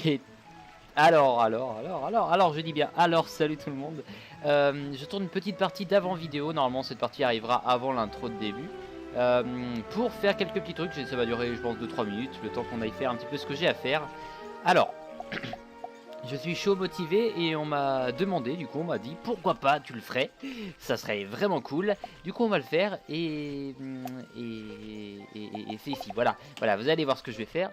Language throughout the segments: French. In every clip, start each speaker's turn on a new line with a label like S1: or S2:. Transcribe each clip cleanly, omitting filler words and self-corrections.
S1: Et alors, je dis bien, alors, salut tout le monde. Je tourne une petite partie d'avant vidéo. Normalement, cette partie arrivera avant l'intro de début. Pour faire quelques petits trucs, ça va durer, je pense, 2-3 minutes, le temps qu'on aille faire un petit peu ce que j'ai à faire. Alors, je suis chaud motivé et on m'a demandé, du coup, on m'a dit pourquoi pas, tu le ferais, ça serait vraiment cool. Du coup, on va le faire et Fifi, voilà, vous allez voir ce que je vais faire.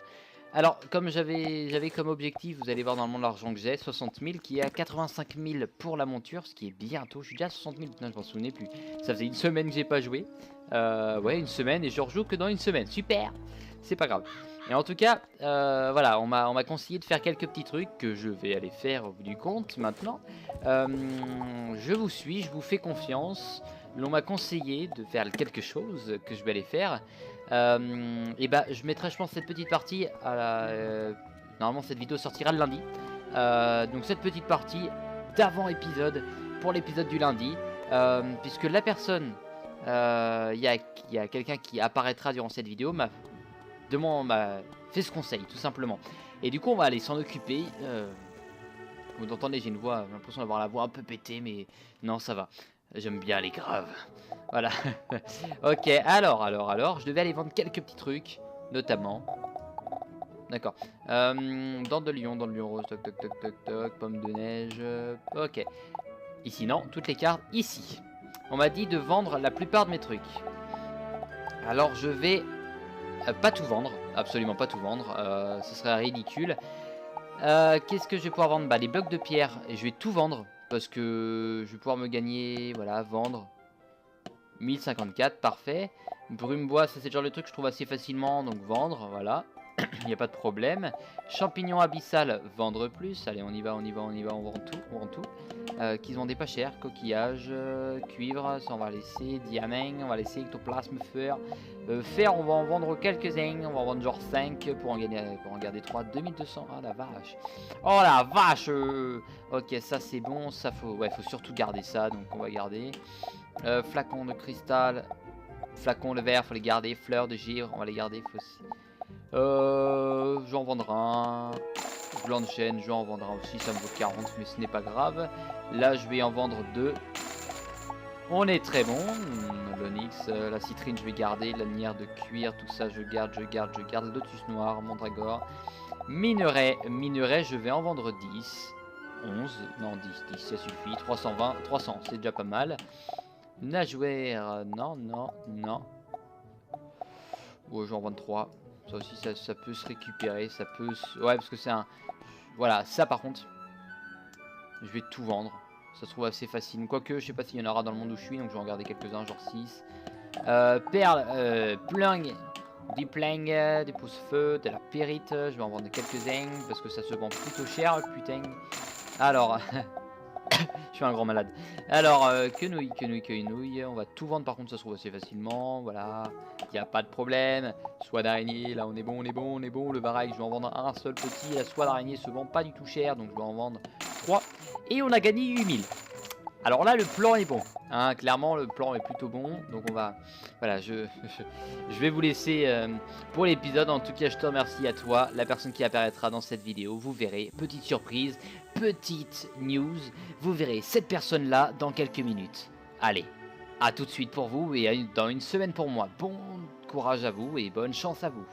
S1: Alors, comme j'avais comme objectif, vous allez voir dans le monde l'argent que j'ai, 60 000, qui est à 85 000 pour la monture, ce qui est bientôt. Je suis déjà à 60 000, putain, je m'en souvenais plus. Ça faisait une semaine que j'ai pas joué. Ouais, une semaine, et je rejoue que dans une semaine. Super. C'est pas grave. Et en tout cas, voilà, on m'a conseillé de faire quelques petits trucs que je vais aller faire au bout du compte maintenant. Je vous suis, je vous fais confiance. L'on m'a conseillé de faire quelque chose que je vais aller faire. Et bah je mettrai je pense cette petite partie à la, normalement cette vidéo sortira le lundi, donc cette petite partie d'avant épisode pour l'épisode du lundi, puisque la personne, il y a quelqu'un qui apparaîtra durant cette vidéo m'a fait ce conseil tout simplement, et du coup on va aller s'en occuper. Vous entendez, j'ai une voix, j'ai l'impression d'avoir la voix un peu pétée, mais non, ça va, j'aime bien les graves. Voilà. Ok, alors, je devais aller vendre quelques petits trucs, notamment. D'accord. Dents de lion rose, toc toc toc toc toc, pomme de neige. Ok. Ici, non, toutes les cartes, ici. On m'a dit de vendre la plupart de mes trucs. Alors, je vais pas tout vendre, absolument pas tout vendre, ce serait ridicule. Qu'est-ce que je vais pouvoir vendre? Bah, les blocs de pierre, et je vais tout vendre, parce que je vais pouvoir me gagner, voilà, vendre. 1054, parfait. Brume bois, ça c'est le genre de truc que je trouve assez facilement, donc vendre, voilà. Il n'y a pas de problème. Champignon abyssal, vendre plus. Allez, on y va, on vend tout, on vend tout. Qu'ils vendaient pas cher. Coquillage, cuivre, ça on va laisser. Diamant, on va laisser. Ectoplasme, fer. Fer, on va en vendre quelques-uns. On va en vendre genre 5 pour en garder 3. 2200, ah la vache. Oh la vache. Ok, ça c'est bon, ça faut surtout garder ça, donc on va garder. Flacon de cristal, flacon de verre, faut les garder. Fleurs de givre, on va les garder. J'en vendrai un. Blanc de chêne, je vais en vendre un aussi. Ça me vaut 40, mais ce n'est pas grave. Là, je vais en vendre 2. On est très bon. L'onyx, la citrine, je vais garder. L'anière de cuir, tout ça, je garde. Lotus noir, mandragore. Minerai, je vais en vendre 10. 11, non 10, ça suffit. 320, 300, c'est déjà pas mal. Nageoire, non. Ouais, j'en vends 3. Ça aussi, ça peut se récupérer. Ça peut ouais, parce que c'est un... Voilà, ça par contre, je vais tout vendre. Ça se trouve assez facile. Quoique, je sais pas s'il y en aura dans le monde où je suis, donc je vais en garder quelques-uns, genre 6. Perles, pling, des pling, des pouces-feu, de la périte. Je vais en vendre quelques-uns, parce que ça se vend plutôt cher, putain. Alors... Je suis un grand malade. Alors, quenouille, on va tout vendre par contre, ça se trouve assez facilement. Voilà, il n'y a pas de problème. Soie d'araignée, là on est bon. Le baraque, je vais en vendre un seul petit. La soie d'araignée se vend pas du tout cher, donc je vais en vendre 3. Et on a gagné 8000. Alors là, le plan est bon. Hein, clairement, le plan est plutôt bon. Donc on va... Voilà, je vais vous laisser pour l'épisode. En tout cas, je te remercie à toi, la personne qui apparaîtra dans cette vidéo. Vous verrez, petite surprise, petite news. Vous verrez cette personne-là dans quelques minutes. Allez, à tout de suite pour vous et dans une semaine pour moi. Bon courage à vous et bonne chance à vous.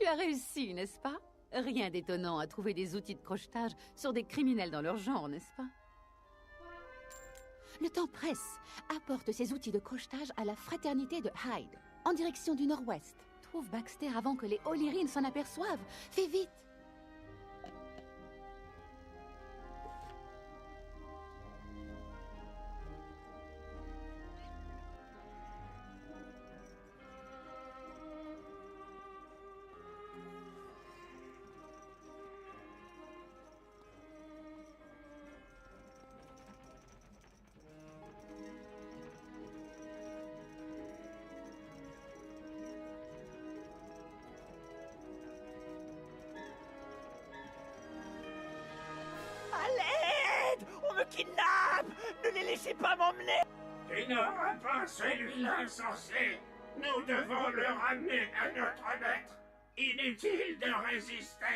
S2: Tu as réussi, n'est-ce pas? Rien d'étonnant à trouver des outils de crochetage sur des criminels dans leur genre, n'est-ce pas? Le temps presse. Apporte ces outils de crochetage à la fraternité de Hyde, en direction du nord-ouest. Trouve Baxter avant que les O'Leary s'en aperçoivent. Fais vite!
S3: À l'aide! On me kidnappe! Ne les laissez pas m'emmener!
S4: Tu n'auras pas celui-là insensé. Nous devons le ramener à notre maître. Inutile de résister.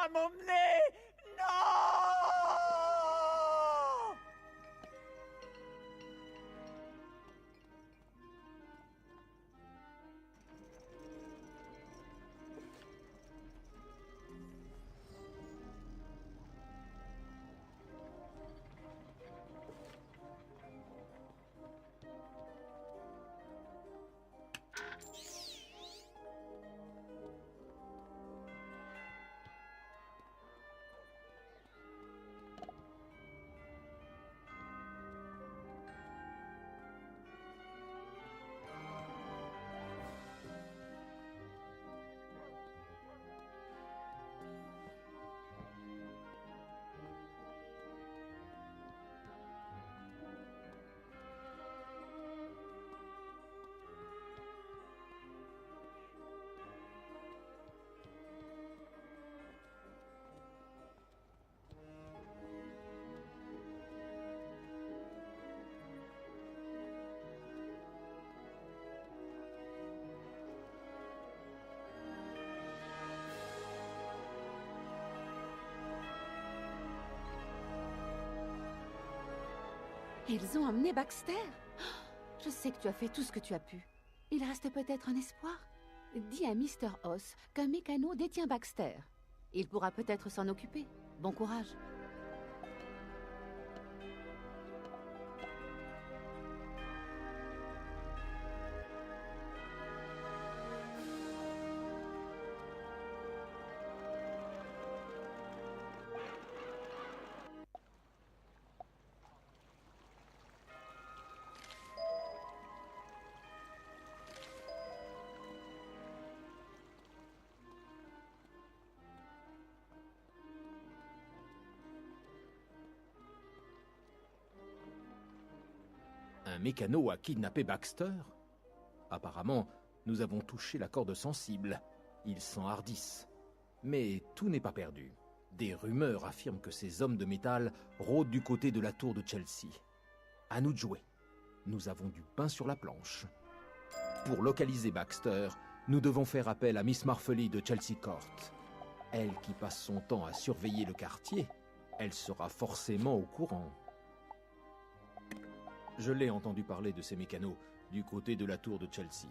S3: Laissez-moi m'emmener! Non!
S2: Ils ont emmené Baxter. Je sais que tu as fait tout ce que tu as pu. Il reste peut-être un espoir. Dis à Mr. Hoss qu'un mécano détient Baxter. Il pourra peut-être s'en occuper. Bon courage.
S5: Un mécano a kidnappé Baxter? Apparemment, nous avons touché la corde sensible. Ils s'enhardissent. Mais tout n'est pas perdu. Des rumeurs affirment que ces hommes de métal rôdent du côté de la tour de Chelsea. À nous de jouer. Nous avons du pain sur la planche. Pour localiser Baxter, nous devons faire appel à Miss Marfoley de Chelsea Court. Elle qui passe son temps à surveiller le quartier, elle sera forcément au courant. Je l'ai entendu parler de ces mécanos du côté de la tour de Chelsea.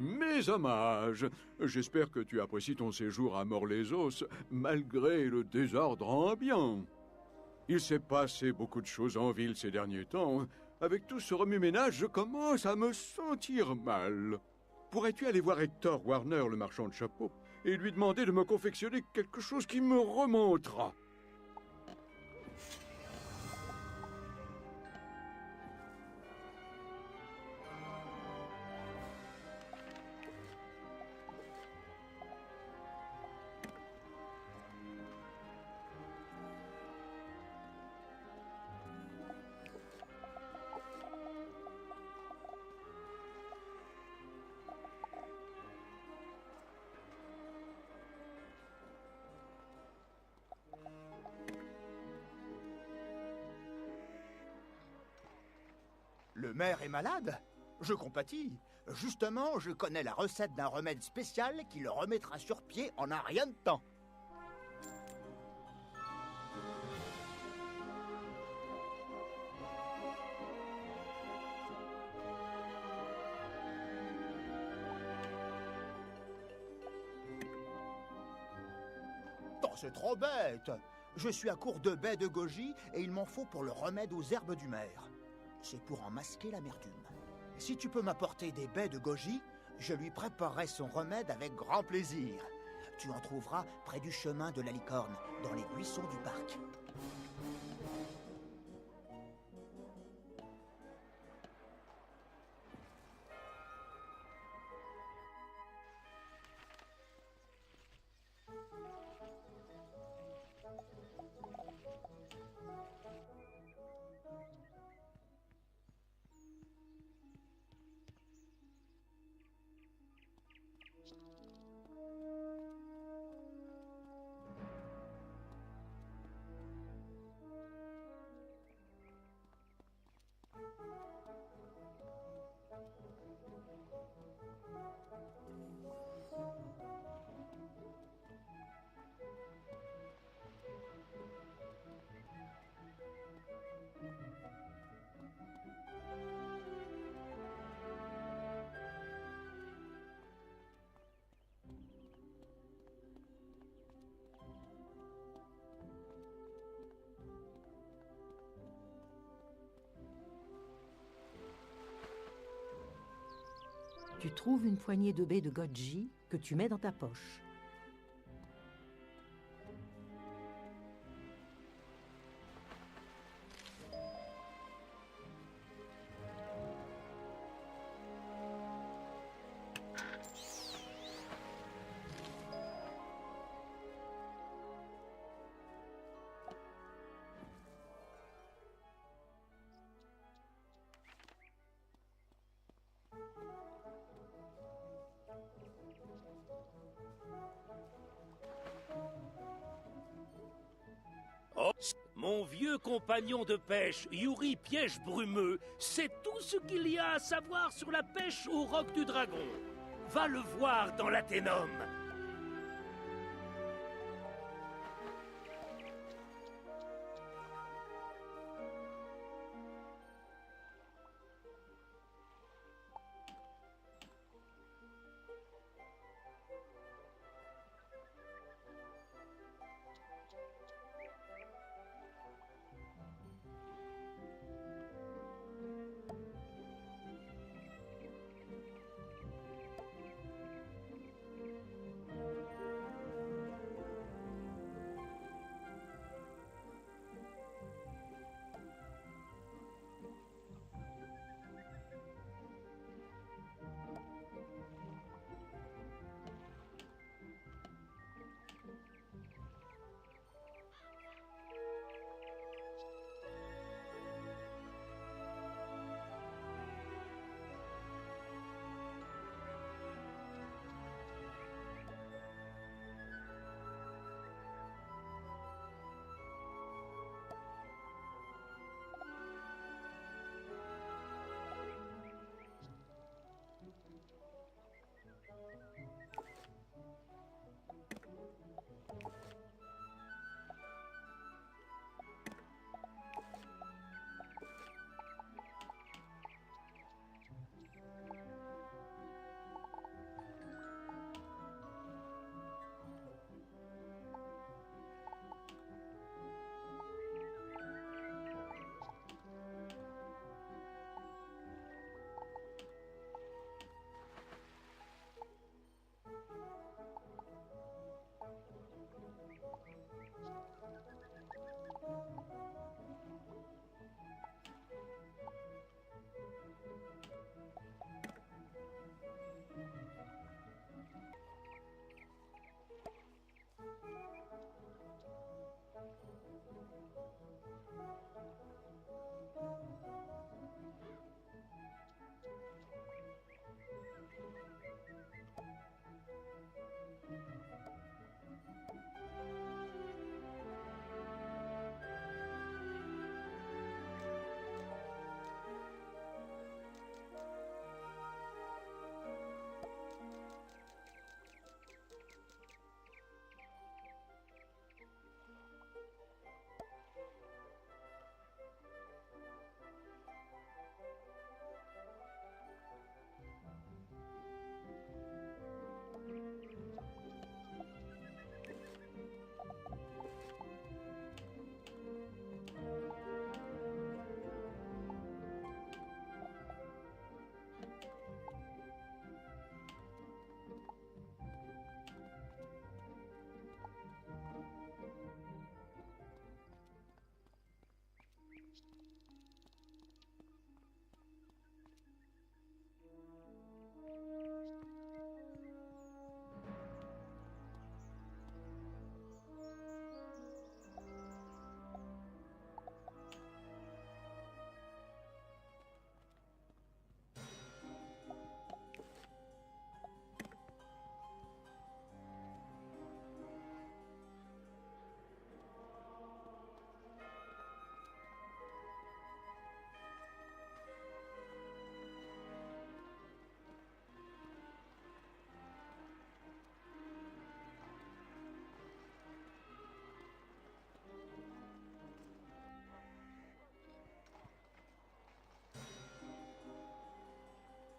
S6: Mes hommages, j'espère que tu apprécies ton séjour à Mort-les-Os, malgré le désordre ambiant. Il s'est passé beaucoup de choses en ville ces derniers temps. Avec tout ce remue-ménage, je commence à me sentir mal. Pourrais-tu aller voir Hector Warner, le marchand de chapeaux, et lui demander de me confectionner quelque chose qui me remontera?
S3: Le maire est malade? Je compatis. Justement, je connais la recette d'un remède spécial qui le remettra sur pied en un rien de temps. Oh, c'est trop bête. Je suis à court de baies de goji et il m'en faut pour le remède aux herbes du maire. C'est pour en masquer l'amertume. Si tu peux m'apporter des baies de goji, je lui préparerai son remède avec grand plaisir. Tu en trouveras près du chemin de la licorne, dans les buissons du parc.
S7: Tu trouves une poignée de baies de goji que tu mets dans ta poche.
S8: Oh, mon vieux compagnon de pêche, Yuri Piège Brumeux, c'est tout ce qu'il y a à savoir sur la pêche au roc du dragon. Va le voir dans l'Athénum.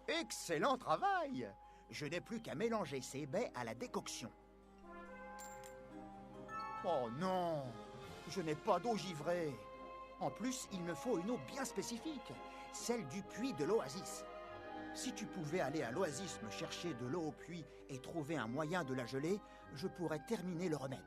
S3: Excellent travail! Je n'ai plus qu'à mélanger ces baies à la décoction. Oh non! Je n'ai pas d'eau givrée. En plus, il me faut une eau bien spécifique, celle du puits de l'oasis. Si tu pouvais aller à l'oasis me chercher de l'eau au puits et trouver un moyen de la geler, je pourrais terminer le remède.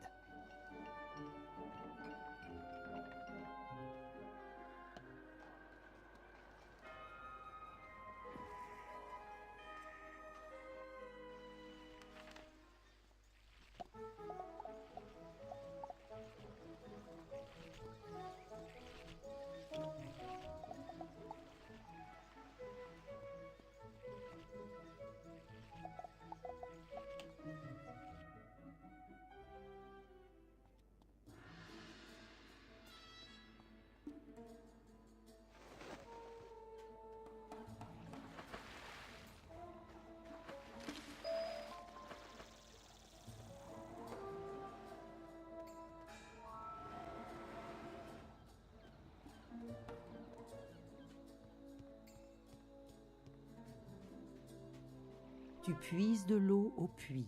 S7: Tu puises de l'eau au puits.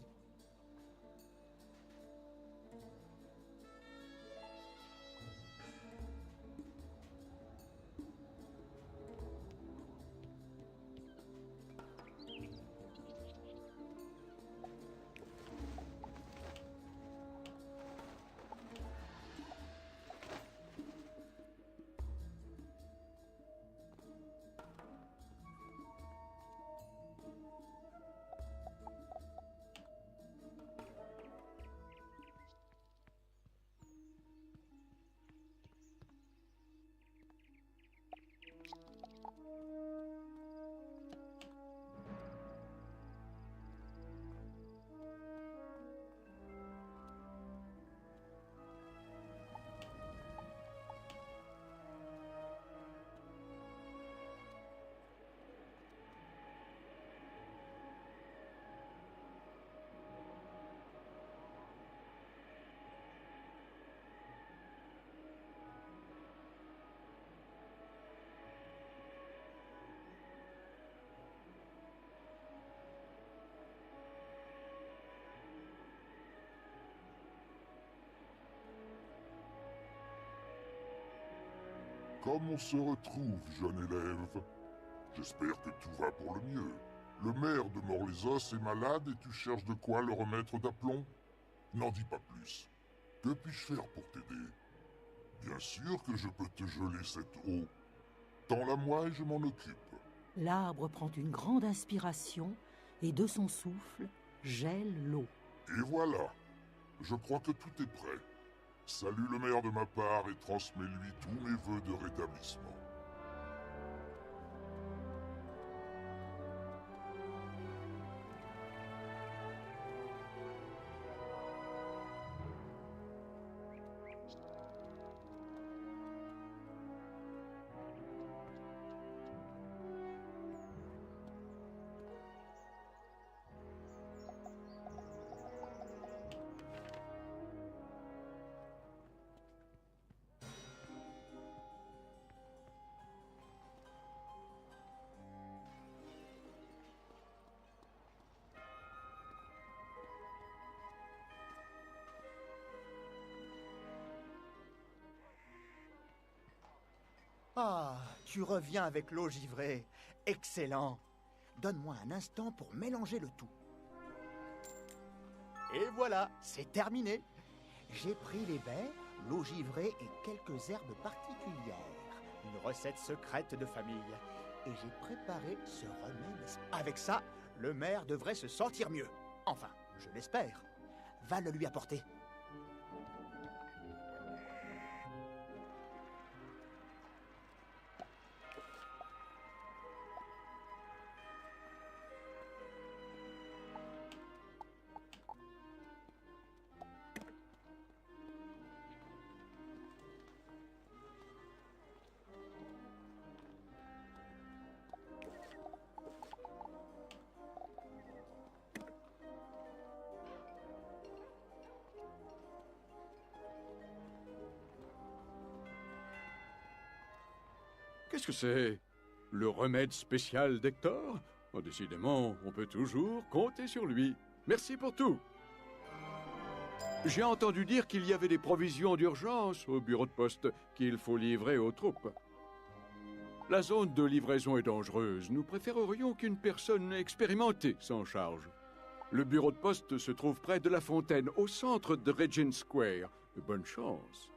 S9: Comme on se retrouve, jeune élève? J'espère que tout va pour le mieux. Le maire de Mort-les-Os est malade et tu cherches de quoi le remettre d'aplomb? N'en dis pas plus. Que puis-je faire pour t'aider? Bien sûr que je peux te geler cette eau. Tends-la moi et je m'en occupe.
S7: L'arbre prend une grande inspiration et de son souffle gèle l'eau.
S9: Et voilà. Je crois que tout est prêt. Salue le maire de ma part et transmets-lui tous mes vœux de rétablissement.
S3: Ah, tu reviens avec l'eau givrée. Excellent. Donne-moi un instant pour mélanger le tout. Et voilà, c'est terminé. J'ai pris les baies, l'eau givrée et quelques herbes particulières. Une recette secrète de famille. Et j'ai préparé ce remède. Avec ça, le maire devrait se sentir mieux. Enfin, je l'espère. Va le lui apporter.
S6: Qu'est-ce que c'est? Le remède spécial d'Hector? Oh, décidément, on peut toujours compter sur lui. Merci pour tout. J'ai entendu dire qu'il y avait des provisions d'urgence au bureau de poste qu'il faut livrer aux troupes. La zone de livraison est dangereuse. Nous préférerions qu'une personne expérimentée s'en charge. Le bureau de poste se trouve près de la fontaine, au centre de Regent Square. Bonne chance.